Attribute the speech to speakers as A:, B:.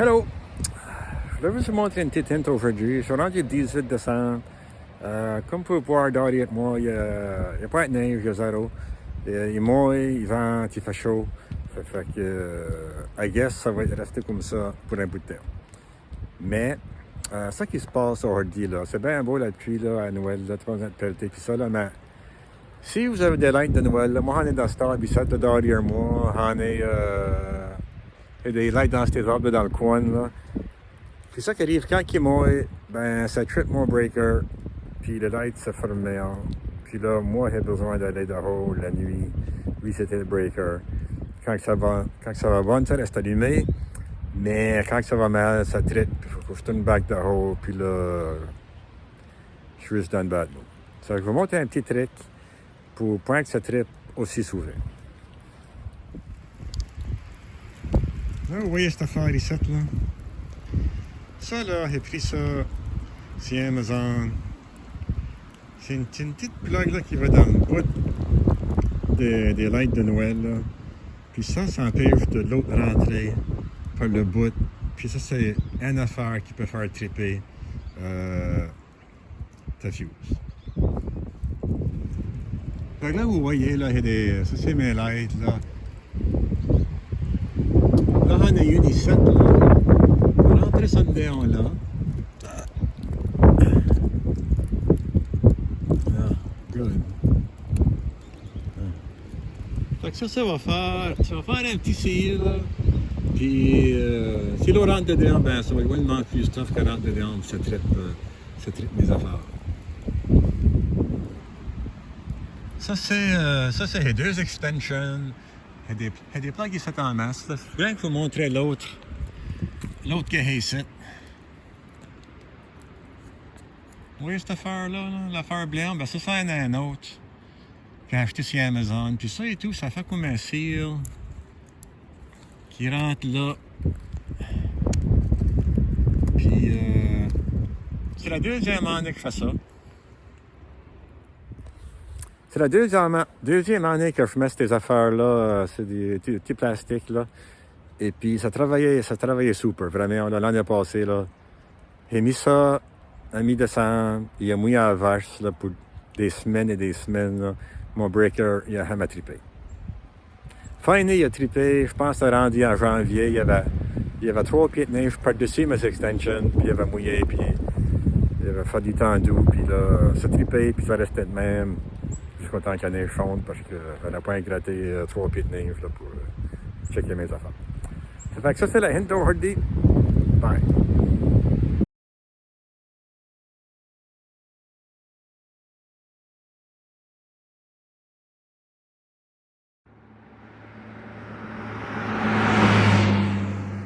A: Hello! Je vais vous montrer une petite intro aujourd'hui. Je suis rendu le 18 décembre. Comme vous pouvez voir derrière moi, il n'y a pas de neige, il y a zéro. Il mouille, il vente, il fait chaud. Fait que, I guess, ça va rester comme ça pour un bout de temps. Mais, ça qui se passe aujourd'hui, là, c'est bien beau la pluie là, à Noël, là, 3 ans de pelleté, puis ça, là, mais si vous avez des lights de Noël, là, moi, j'en ai dans ce temps, puis ça, derrière moi, j'en ai des lights dans ces arbres dans le coin, là. Puis ça qui arrive, quand il mouille, ben, ça trippe mon breaker, puis le light se ferme. Puis là, moi, j'ai besoin d'aller dehors la nuit, resetter le breaker. Quand ça va bon, ça reste allumé, mais quand ça va mal, ça trippe, puis il faut que je tourne back dehors, puis là, je suis juste dans le bad mood. Ça, je vais monter un petit trick pour pas que ça trippe aussi souvent. Là, vous voyez cette affaire ici, là? Ça, là, j'ai pris ça sur Amazon. C'est une petite plug là, qui va dans le bout des lights de Noël. Là. Puis ça empêche de l'autre rentrer par le bout. Puis ça, c'est une affaire qui peut faire tripper ta fuse. Donc là, vous voyez, là, il y a des... Ça, c'est mes lights, là. Là, on a une ici, là. On va rentrer ça dedans, là. Good. Fait que ça va faire un petit cil, là. Puis, si l'on rentre dedans, ben, ça va également plus stuff que rentre dedans, ça trippe mes affaires. Ça, c'est les deux extensions. Il y a des plugs ici en masse. Je voudrais vous montrer l'autre que j'ai ici. Vous voyez cette affaire-là, l'affaire blanche? Ben ça, ça en a un autre. J'ai acheté sur Amazon. Puis ça et tout, ça fait comme un seal qui rentre là. Puis, c'est la deuxième année que je fais ça. C'est la deuxième année que je mets ces affaires-là. C'est des petits plastiques, là. Et puis, ça travaillait super, vraiment. L'année passée, là. J'ai mis ça à mi-décembre. Il a mouillé à la vache, là, pour des semaines et des semaines, là. Mon breaker, il a jamais trippé. Fin année, il a trippé. Je pense que ça rendu en janvier. Il y avait 3 pieds de neige par-dessus mes extensions. Puis, il avait mouillé, puis il avait fait du temps doux. Puis là, ça trippé, puis ça restait de même. Jusqu'au temps que la neige fonde, parce qu'on n'a pas gratté 3 pieds de neige là, pour checker mes affaires. Ça fait que ça, c'est la hint d'aujourd'hui. Bye.